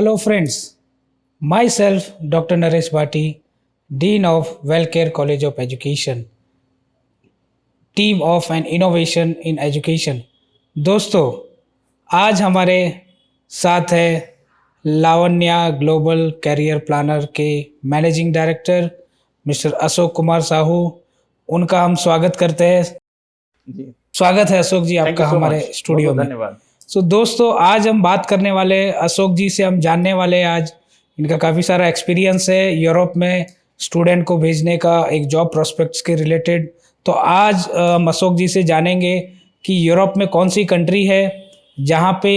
Hello friends, myself Dr. Naresh Bhati, Dean of Wellcare College of Education, Team of an Innovation in Education। दोस्तों, आज हमारे साथ है Lavanya global career planner के managing director mister Ashok Kumar Sahu. उनका हम स्वागत करते हैं। जी, स्वागत है अशोक जी आपका हमारे स्टूडियो में। धन्यवाद। दोस्तों, आज हम बात करने वाले अशोक जी से, हम जानने वाले हैं आज इनका काफ़ी सारा एक्सपीरियंस है यूरोप में स्टूडेंट को भेजने का, एक जॉब प्रोस्पेक्ट्स के रिलेटेड। तो आज हम अशोक जी से जानेंगे कि यूरोप में कौन सी कंट्री है जहाँ पे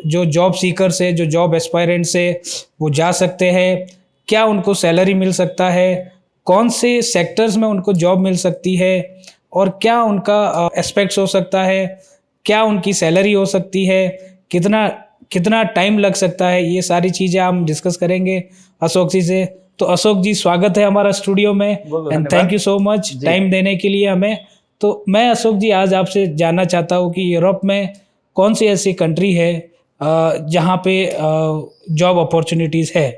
जो जॉब सीकर्स है, जो जॉब एस्पायरेंट्स है, वो जा सकते हैं, क्या उनको सैलरी मिल सकता है, कौन से सेक्टर्स में उनको जॉब मिल सकती है, और क्या उनका एस्पेक्ट्स हो सकता है, क्या उनकी सैलरी हो सकती है, कितना कितना टाइम लग सकता है। ये सारी चीज़ें हम डिस्कस करेंगे अशोक जी से। तो अशोक जी, स्वागत है हमारा स्टूडियो में and thank you so much time देने के लिए हमें। तो मैं अशोक जी आज आपसे जानना चाहता हूँ कि यूरोप में कौन सी ऐसी कंट्री है जहाँ पे जॉब अपॉर्चुनिटीज़ है।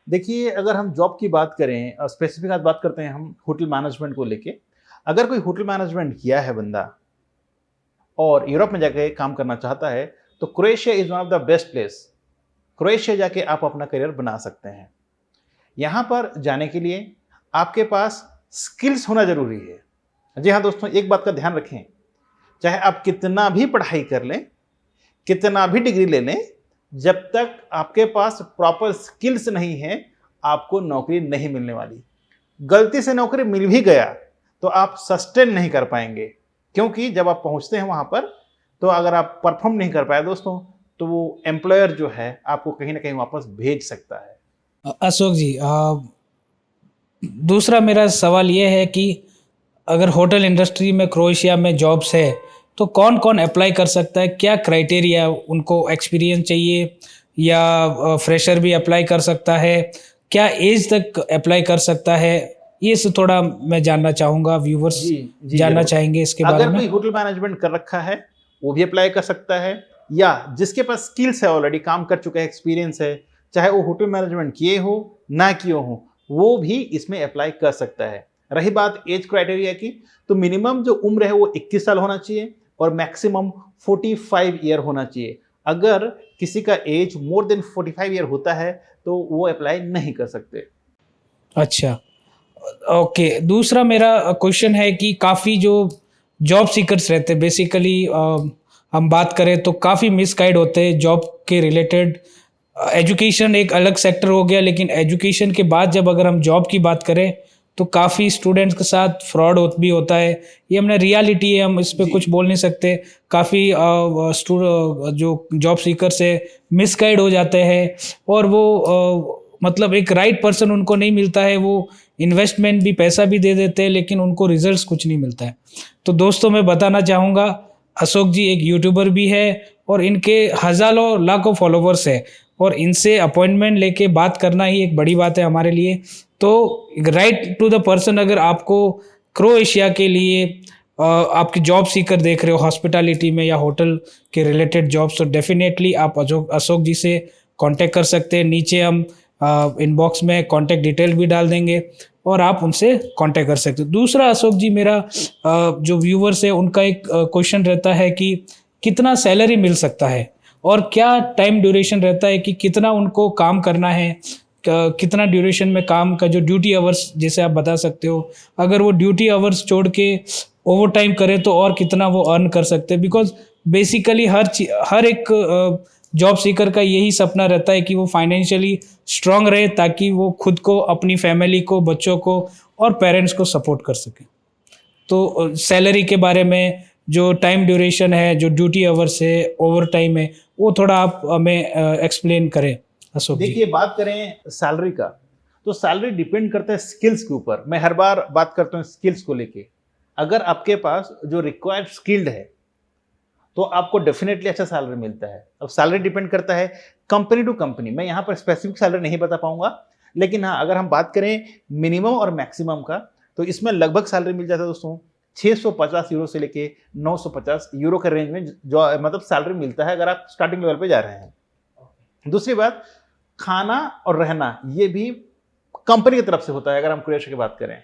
देखिए, अगर हम जॉब की बात करें और स्पेसिफिक आज बात करते हैं हम होटल मैनेजमेंट को लेके। अगर कोई होटल मैनेजमेंट किया है बंदा और यूरोप में जाके काम करना चाहता है तो Croatia is one of the best place. Croatia जाके आप अपना करियर बना सकते हैं। यहाँ पर जाने के लिए आपके पास स्किल्स होना ज़रूरी है। जी हाँ दोस्तों, एक बात का ध्यान रखें, चाहे आप कितना भी पढ़ाई कर लें, कितना भी डिग्री ले लें, जब तक आपके पास प्रॉपर स्किल्स नहीं है आपको नौकरी नहीं मिलने वाली। गलती से नौकरी मिल भी गया तो आप सस्टेन नहीं कर पाएंगे, क्योंकि जब आप पहुंचते हैं वहां पर तो अगर आप परफॉर्म नहीं कर पाए दोस्तों तो वो एम्प्लॉयर जो है आपको कहीं ना कहीं वापस भेज सकता है। अशोक जी, दूसरा मेरा सवाल ये है कि अगर होटल इंडस्ट्री में क्रोएशिया में जॉब्स है तो कौन कौन अप्लाई कर सकता है, क्या क्राइटेरिया, उनको एक्सपीरियंस चाहिए या फ्रेशर भी अप्लाई कर सकता है, क्या एज तक अप्लाई कर सकता है, ये से थोड़ा मैं जानना चाहूँगा, व्यूवर्स जानना चाहेंगे इसके बारे अगर में। कोई होटल मैनेजमेंट कर रखा है वो भी अप्लाई कर सकता है, या जिसके पास स्किल्स है, ऑलरेडी काम कर चुका है, एक्सपीरियंस है, चाहे वो होटल मैनेजमेंट किए हो ना किए हो, वो भी इसमें अप्लाई कर सकता है। रही बात एज क्राइटेरिया की, तो मिनिमम जो उम्र है वो 21 साल होना चाहिए और मैक्सिमम 45 ईयर होना चाहिए। अगर किसी का एज मोर देन 45 ईयर होता है तो वो अप्लाई नहीं कर सकते। अच्छा, ओके। दूसरा मेरा क्वेश्चन है कि काफ़ी जो जॉब सीकर्स रहते हैं, बेसिकली हम बात करें तो काफ़ी मिसगाइड होते हैं जॉब के रिलेटेड। एजुकेशन एक अलग सेक्टर हो गया, लेकिन एजुकेशन के बाद जब अगर हम जॉब की बात करें तो काफ़ी स्टूडेंट्स के साथ फ्रॉड भी होता है। ये हमने रियलिटी है, हम इस पर कुछ बोल नहीं सकते। काफ़ी जो जॉब सीकर्स है मिसगाइड हो जाते हैं और वो मतलब एक राइट पर्सन उनको नहीं मिलता है। वो इन्वेस्टमेंट भी, पैसा भी दे देते हैं, लेकिन उनको रिजल्ट्स कुछ नहीं मिलता है। तो दोस्तों, मैं बताना चाहूँगा, अशोक जी एक यूट्यूबर भी है और इनके हज़ारों लाखों फॉलोवर्स है, और इनसे अपॉइंटमेंट लेके बात करना ही एक बड़ी बात है हमारे लिए। तो राइट टू द पर्सन, अगर आपको क्रोएशिया के लिए आपकी जॉब सीकर देख रहे हो हॉस्पिटैलिटी में या होटल के रिलेटेड जॉब्स, तो डेफिनेटली आप अशोक जी से कांटेक्ट कर सकते हैं। नीचे हम इनबॉक्स में कांटेक्ट डिटेल भी डाल देंगे और आप उनसे कांटेक्ट कर सकते हो। दूसरा अशोक जी, मेरा जो व्यूवर्स है उनका एक क्वेश्चन रहता है कि कितना सैलरी मिल सकता है और क्या टाइम ड्यूरेशन रहता है, कि कितना उनको काम करना है, कितना ड्यूरेशन में काम का जो ड्यूटी आवर्स जैसे आप बता सकते हो। अगर वो ड्यूटी आवर्स छोड़ के ओवर टाइम करे तो और कितना वो अर्न कर सकते हैं। बिकॉज बेसिकली हर एक जॉब सीकर का यही सपना रहता है कि वो फाइनेंशियली स्ट्रांग रहे, ताकि वो खुद को, अपनी फैमिली को, बच्चों को और पेरेंट्स को सपोर्ट कर सके। तो सैलरी के बारे में, जो टाइम ड्यूरेशन है, जो ड्यूटी आवर्स है, ओवर टाइम है, वो थोड़ा आप हमें एक्सप्लेन करें अशोक जी। देखिए, बात करें सैलरी का, तो सैलरी डिपेंड करता है स्किल्स के ऊपर। मैं हर बार बात करता हूँ स्किल्स को लेके। अगर आपके पास जो रिक्वायर्ड स्किल्ड है तो आपको डेफिनेटली अच्छा सैलरी मिलता है। अब सैलरी डिपेंड करता है कंपनी टू कंपनी। मैं यहाँ पर स्पेसिफिक सैलरी नहीं बता पाऊंगा, लेकिन हाँ, अगर हम बात करें मिनिमम और मैक्सिमम का, तो इसमें लगभग सैलरी मिल जाता है दोस्तों 650 यूरो से लेके 950 यूरो के रेंज में जो मतलब सैलरी मिलता है अगर आप स्टार्टिंग लेवल पे जा रहे हैं। दूसरी बात, खाना और रहना ये भी कंपनी की तरफ से होता है, अगर हम क्रोएशिया की बात करें।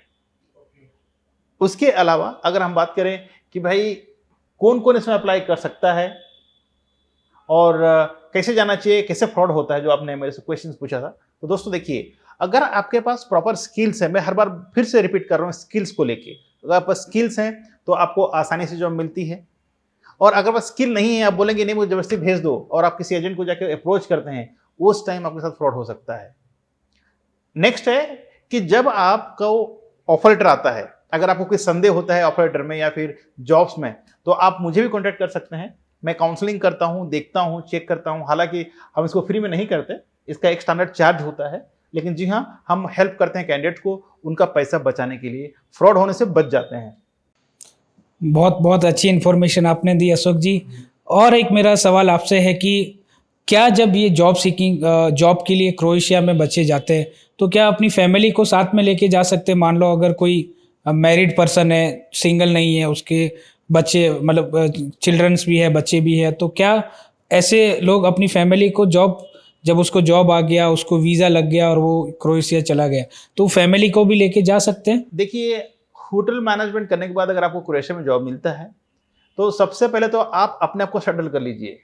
उसके अलावा अगर हम बात करें कि भाई कौन कौन इसमें अप्लाई कर सकता है और कैसे जाना चाहिए, कैसे फ्रॉड होता है, जो आपने मेरे से क्वेश्चन पूछा था, तो दोस्तों देखिए, अगर आपके पास प्रॉपर स्किल्स है, मैं हर बार फिर से रिपीट कर रहा हूँ स्किल्स को लेके, अगर आपके पास स्किल्स हैं तो आपको आसानी से जॉब मिलती है। और अगर बस स्किल नहीं है, आप बोलेंगे नहीं मुझे जबरदस्ती भेज दो, और आप किसी एजेंट को जाके अप्रोच करते हैं, उस टाइम आपके साथ फ्रॉड हो सकता है। नेक्स्ट है कि जब आपको ऑफर लेटर आता है, अगर आपको कोई संदेह होता है ऑफर लेटर में या फिर जॉब्स में, तो आप मुझे भी कॉन्टैक्ट कर सकते हैं। मैं काउंसलिंग करता हूं, देखता हूं, चेक करता हूं। हालांकि हम इसको फ्री में नहीं करते, इसका एक स्टैंडर्ड चार्ज होता है, लेकिन जी हाँ, हम हेल्प करते हैं कैंडिडेट को उनका पैसा बचाने के लिए, फ्रॉड होने से बच जाते हैं। बहुत बहुत अच्छी इन्फॉर्मेशन आपने दी अशोक जी। और एक मेरा सवाल आपसे है कि क्या जब ये जॉब के लिए क्रोएशिया में बच्चे जाते हैं तो क्या अपनी फैमिली को साथ में लेके जा सकते हैं? मान लो अगर कोई मैरिड पर्सन है, सिंगल नहीं है, उसके बच्चे मतलब चिल्ड्रंस भी है, बच्चे भी है, तो क्या ऐसे लोग अपनी फैमिली को जब उसको जॉब आ गया, उसको वीज़ा लग गया और वो क्रोएशिया चला गया, तो फैमिली को भी लेके जा सकते हैं? देखिए, होटल मैनेजमेंट करने के बाद अगर आपको क्रोएशिया में जॉब मिलता है तो सबसे पहले तो आप अपने आप को सेटल कर लीजिए,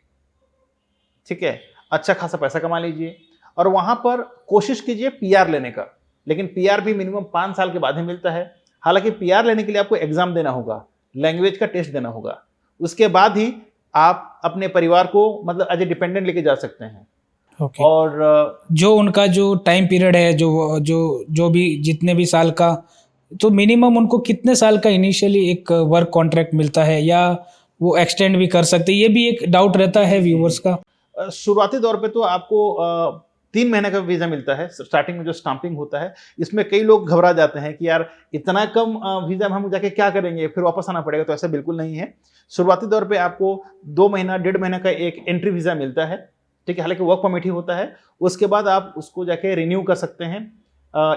ठीक है, अच्छा खासा पैसा कमा लीजिए और वहां पर कोशिश कीजिए पीआर लेने का। लेकिन पीआर भी मिनिमम 5 साल के बाद ही मिलता है। हालांकि पीआर लेने के लिए आपको एग्जाम देना होगा, लैंग्वेज का टेस्ट देना होगा, उसके बाद ही आप अपने परिवार को मतलब एज ए डिपेंडेंट लेके जा सकते हैं। ओके। और जो उनका जो टाइम पीरियड है, जो भी जितने भी साल का, तो मिनिमम उनको कितने साल का इनिशियली एक वर्क कॉन्ट्रैक्ट मिलता है या वो एक्सटेंड भी कर सकते हैं? ये भी एक डाउट रहता है व्यूवर्स का। शुरुआती दौर पे तो आपको 3 महीने का वीज़ा मिलता है, स्टार्टिंग में जो स्टाम्पिंग होता है। इसमें कई लोग घबरा जाते हैं कि यार इतना कम वीज़ा में हम जाके क्या करेंगे, फिर वापस आना पड़ेगा, तो ऐसा बिल्कुल नहीं है। शुरुआती दौर पे आपको 2 महीना 1.5 महीने का एक एंट्री वीज़ा मिलता है, ठीक है, हालांकि वर्क परमिट ही होता है। उसके बाद आप उसको जाके रिन्यू कर सकते हैं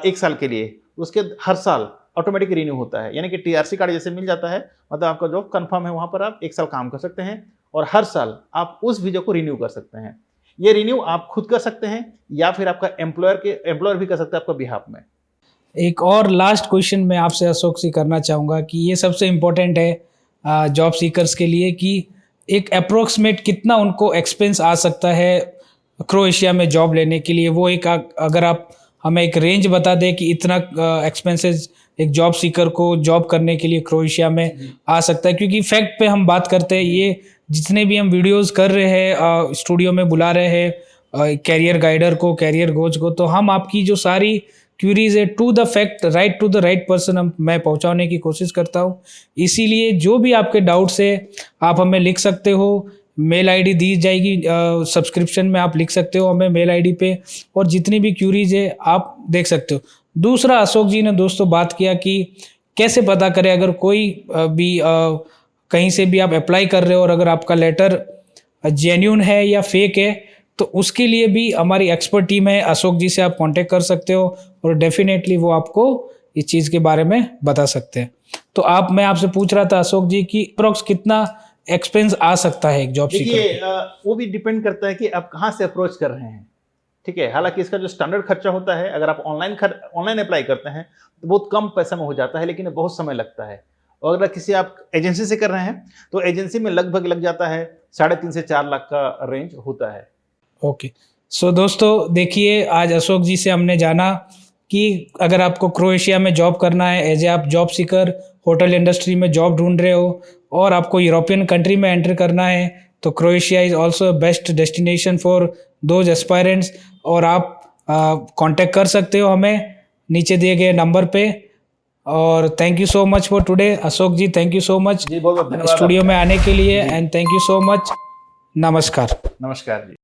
1 साल के लिए। उसके हर साल ऑटोमेटिक रिन्यू होता है, यानी कि टीआरसी कार्ड जैसे मिल जाता है, मतलब आपका जॉब कंफर्म है, वहाँ पर आप 1 साल काम कर सकते हैं और हर साल आप उस वीज़ा को रिन्यू कर सकते हैं। ये रिन्यू आप खुद कर सकते हैं या फिर आपका एम्प्लॉयर भी कर सकता है आपका बिहाफ में। एक और लास्ट क्वेश्चन मैं आपसे अशोक से करना चाहूँगा कि ये सबसे इम्पोर्टेंट है जॉब सीकर्स के लिए कि एक अप्रोक्सीमेट कितना उनको एक्सपेंस आ सकता है क्रोएशिया में जॉब लेने के लिए। वो एक अगर आप हमें एक रेंज बता दें कि इतना एक्सपेंसेस एक जॉब सीकर को जॉब करने के लिए क्रोएशिया में आ सकता है, क्योंकि फैक्ट पे हम बात करते हैं, ये जितने भी हम वीडियोस कर रहे हैं, स्टूडियो में बुला रहे हैं कैरियर गाइडर को, कैरियर कोच को, तो हम आपकी जो सारी क्यूरीज है to the fact, right to the right person मैं पहुंचाने की कोशिश करता हूं। इसीलिए जो भी आपके डाउट्स है आप हमें लिख सकते हो, मेल आईडी दी जाएगी सब्सक्रिप्शन में, आप लिख सकते हो हमें मेल आईडी पे, और जितनी भी क्यूरीज है आप देख सकते हो। दूसरा, अशोक जी ने दोस्तों बात किया कि कैसे पता करें अगर कोई भी कहीं से भी आप अप्लाई कर रहे हो और अगर आपका लेटर जेन्यून है या फेक है, तो उसके लिए भी हमारी एक्सपर्ट टीम है, अशोक जी से आप कांटेक्ट कर सकते हो और डेफिनेटली वो आपको इस चीज़ के बारे में बता सकते हैं। तो मैं आपसे पूछ रहा था अशोक जी कि अप्रोक्स कितना एक्सपेंस आ सकता है एक जॉब सीकर? देखिए, वो भी डिपेंड करता है कि आप कहाँ से अप्रोच कर रहे हैं, ठीक है। हालांकि इसका जो स्टैंडर्ड खर्चा होता है, अगर आप ऑनलाइन अप्लाई करते हैं तो बहुत कम पैसा में हो जाता है, लेकिन बहुत समय लगता है। और अगर किसी आप एजेंसी से कर रहे हैं तो एजेंसी में लगभग लग जाता है 3.5 से 4 लाख का रेंज होता है। ओके, सो दोस्तों देखिए, आज अशोक जी से हमने जाना कि अगर आपको क्रोएशिया में जॉब करना है, एज ए आप जॉब सीकर होटल इंडस्ट्री में जॉब ढूंढ रहे हो और आपको यूरोपियन कंट्री में एंटर करना है, तो Croatia is also best destination for those aspirants. और आप कांटेक्ट कर सकते हो हमें नीचे दिए गए नंबर पे। और thank you so much for today Ashok ji, thank you so much जी, बहुत बहुत धन्यवाद स्टूडियो में आपका। आने के लिए, जी। And thank you so much. नमस्कार। नमस्कार जी।